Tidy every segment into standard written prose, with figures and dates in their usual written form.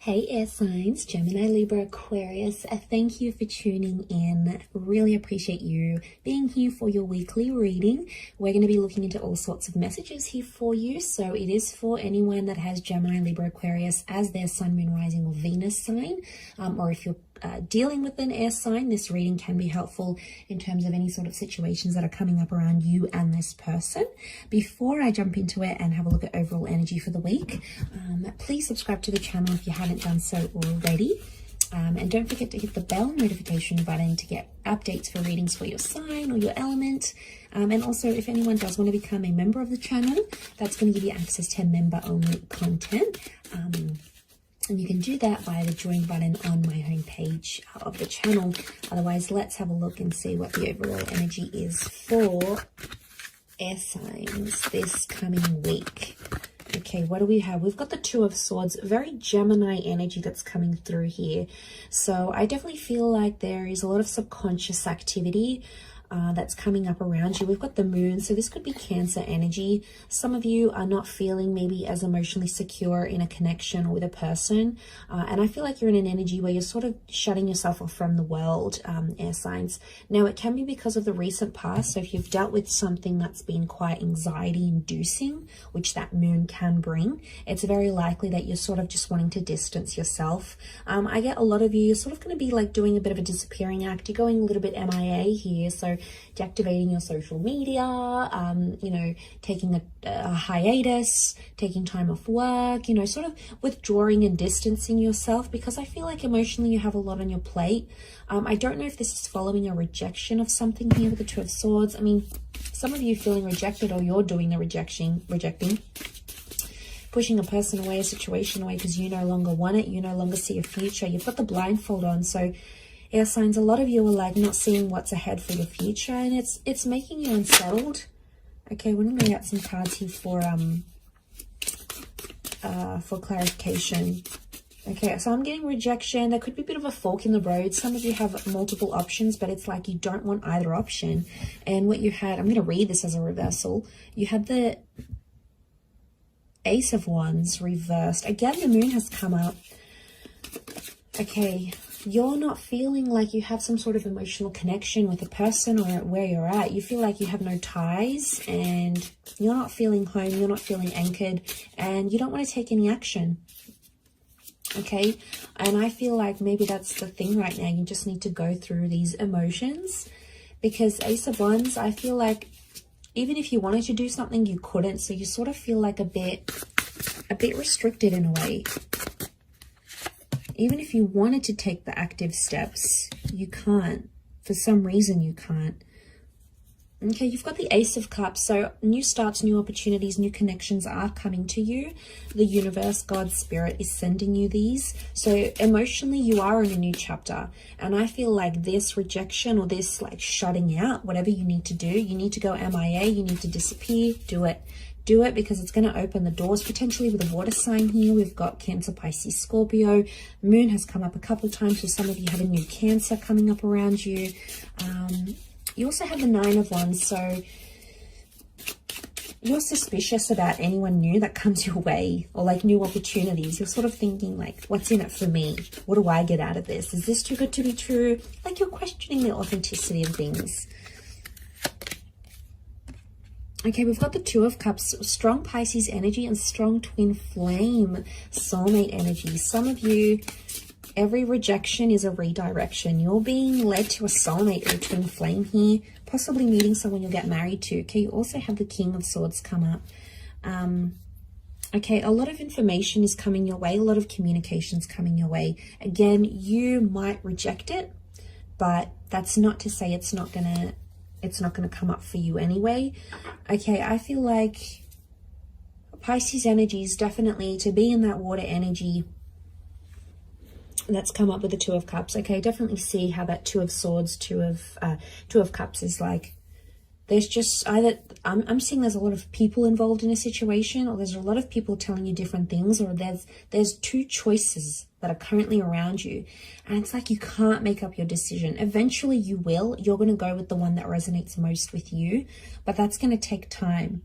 Hey air signs, Gemini, Libra, Aquarius, thank you for tuning in. Really appreciate you being here for your weekly reading. We're going to be looking into all sorts of messages here for you. So it is for anyone that has Gemini, Libra, Aquarius as their sun, moon, rising or Venus sign. Or if you're dealing with an air sign, this reading can be helpful in terms of any sort of situations that are coming up around you and this person. Before I jump into it and have a look at overall energy for the week, please subscribe to the channel if you haven't done so already. And don't forget to hit the bell notification button to get updates for readings for your sign or your element. And also, if anyone does want to become a member of the channel, that's going to give you access to member-only content. And you can do that via the join button on my homepage of the channel. Otherwise, let's have a look and see what the overall energy is for air signs this coming week. Okay, what do we have? We've got the Two of Swords, very Gemini energy that's coming through here. So I definitely feel like there is a lot of subconscious activity that's coming up around you. We've got the moon, so this could be Cancer energy. Some of you are not feeling maybe as emotionally secure in a connection or with a person, and I feel like you're in an energy where you're sort of shutting yourself off from the world, air signs. Now it can be because of the recent past, so if you've dealt with something that's been quite anxiety inducing, which that moon can bring, it's very likely that you're sort of just wanting to distance yourself. I get a lot of you're sort of going to be like doing a bit of a disappearing act. You're going a little bit MIA here, so deactivating your social media, you know, taking a hiatus, taking time off work, you know, sort of withdrawing and distancing yourself, because I feel like emotionally you have a lot on your plate. I don't know if this is following a rejection of something here with the Two of Swords. I mean, some of you feeling rejected, or you're doing the rejecting, pushing a person away, a situation away because you no longer want it, you no longer see a future. You've got the blindfold on, so air signs, a lot of you are like not seeing what's ahead for your future, and it's making you unsettled. Okay, we're gonna get some cards here for clarification. Okay, so I'm getting rejection. There could be a bit of a fork in the road. Some of you have multiple options, but it's like you don't want either option. And what you had, I'm gonna read this as a reversal. You had the Ace of Wands reversed. Again, the moon has come up. Okay, you're not feeling like you have some sort of emotional connection with a person or where you're at. You feel like you have no ties and you're not feeling home, you're not feeling anchored, and you don't want to take any action. Okay, and I feel like maybe that's the thing right now. You just need to go through these emotions, because Ace of Wands, I feel like even if you wanted to do something, you couldn't. So you sort of feel like a bit restricted in a way. Even if you wanted to take the active steps, you can't. For some reason, you can't. Okay, you've got the Ace of Cups. So new starts, new opportunities, new connections are coming to you. The universe, God, Spirit is sending you these. So emotionally, you are in a new chapter. And I feel like this rejection or this like shutting out, whatever you need to do, you need to go MIA, you need to disappear, do it. Do it, because it's going to open the doors, potentially with a water sign here. We've got Cancer, Pisces, Scorpio. Moon has come up a couple of times, so some of you have a new Cancer coming up around you. You also have the Nine of Wands, so you're suspicious about anyone new that comes your way, or like new opportunities. You're sort of thinking like, what's in it for me? What do I get out of this? Is this too good to be true? Like you're questioning the authenticity of things. Okay, we've got the Two of Cups, strong Pisces energy and strong twin flame soulmate energy. Some of you, every rejection is a redirection. You're being led to a soulmate or a twin flame here, possibly meeting someone you'll get married to. Okay, you also have the King of Swords come up. Okay, a lot of information is coming your way, a lot of communications coming your way. Again, you might reject it, but that's not to say it's not gonna come up for you anyway. Okay, I feel like Pisces energy is definitely to be in that water energy that's come up with the Two of Cups. Okay, definitely see how that Two of Swords, Two of Cups is like, there's just either, I'm seeing there's a lot of people involved in a situation, or there's a lot of people telling you different things, or there's two choices that are currently around you, and it's like you can't make up your decision. Eventually you will. You're going to go with the one that resonates most with you, but that's going to take time.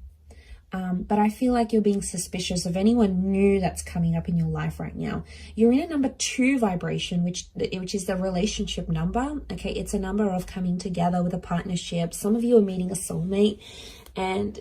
But I feel like you're being suspicious of anyone new that's coming up in your life right now. You're in a number 2 vibration, which is the relationship number. Okay, it's a number of coming together with a partnership. Some of you are meeting a soulmate, and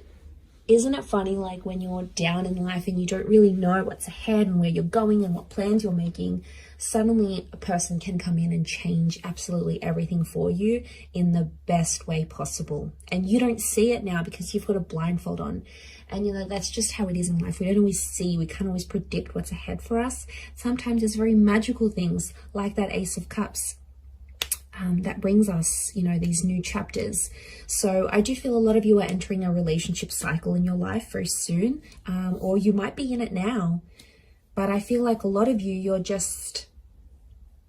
isn't it funny, like when you're down in life and you don't really know what's ahead and where you're going and what plans you're making, suddenly a person can come in and change absolutely everything for you in the best way possible. And you don't see it now because you've got a blindfold on. And you know, that's just how it is in life. We don't always see, we can't always predict what's ahead for us. Sometimes it's very magical things like that Ace of Cups. That brings us, you know, these new chapters. So I do feel a lot of you are entering a relationship cycle in your life very soon, or you might be in it now. But I feel like a lot of you, you're just,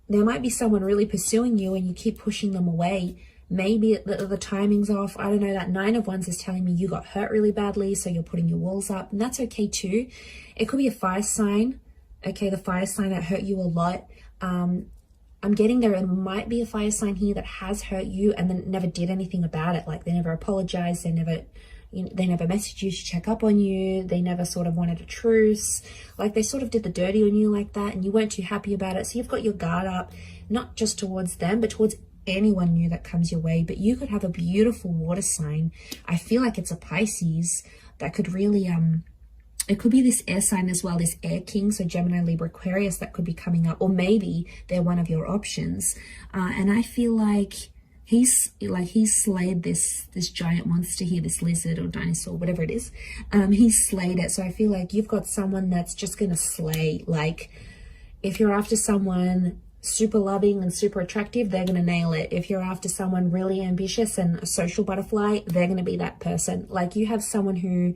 there might be someone really pursuing you and you keep pushing them away. Maybe the timing's off. I don't know. That 9 of Wands is telling me you got hurt really badly, so you're putting your walls up, and that's okay too. It could be a fire sign. Okay, the fire sign that hurt you a lot. I'm getting there might be a fire sign here that has hurt you and then never did anything about it. Like they never apologized, they never messaged you to check up on you, they never sort of wanted a truce, like they sort of did the dirty on you like that, and you weren't too happy about it. So you've got your guard up, not just towards them, but towards anyone new that comes your way. But you could have a beautiful water sign. I feel like it's a Pisces that could really it could be this air sign as well, this air king, so Gemini, Libra, Aquarius, that could be coming up, or maybe they're one of your options. And I feel like he's slayed this giant monster here, this lizard or dinosaur, whatever it is. He's slayed it. So I feel like you've got someone that's just gonna slay. Like if you're after someone super loving and super attractive, they're gonna nail it. If you're after someone really ambitious and a social butterfly, they're gonna be that person. Like you have someone who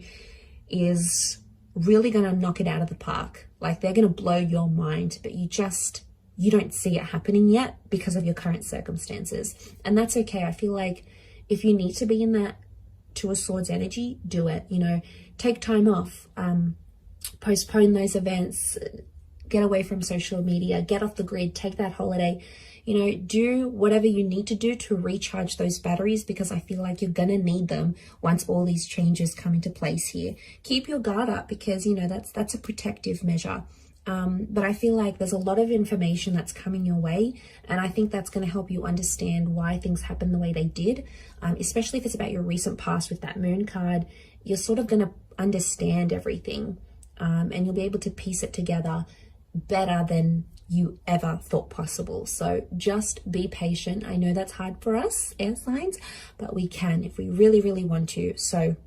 is really going to knock it out of the park. Like they're going to blow your mind, but you don't see it happening yet because of your current circumstances. And that's okay. I feel like if you need to be in that 2 of Swords energy, do it. You know, take time off, postpone those events, get away from social media, get off the grid, take that holiday. You know, do whatever you need to do to recharge those batteries, because I feel like you're going to need them once all these changes come into place here. Keep your guard up because, you know, that's a protective measure. But I feel like there's a lot of information that's coming your way, and I think that's going to help you understand why things happen the way they did, especially if it's about your recent past with that Moon card. You're sort of going to understand everything, and you'll be able to piece it together better than you ever thought possible. So just be patient. I know that's hard for us air signs, but we can if we really, really want to. So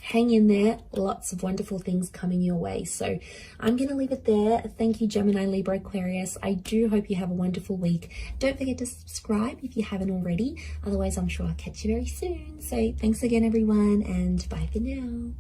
hang in there. Lots of wonderful things coming your way. So I'm going to leave it there. Thank you, Gemini, Libra, Aquarius. I do hope you have a wonderful week. Don't forget to subscribe if you haven't already. Otherwise, I'm sure I'll catch you very soon. So thanks again, everyone, and bye for now.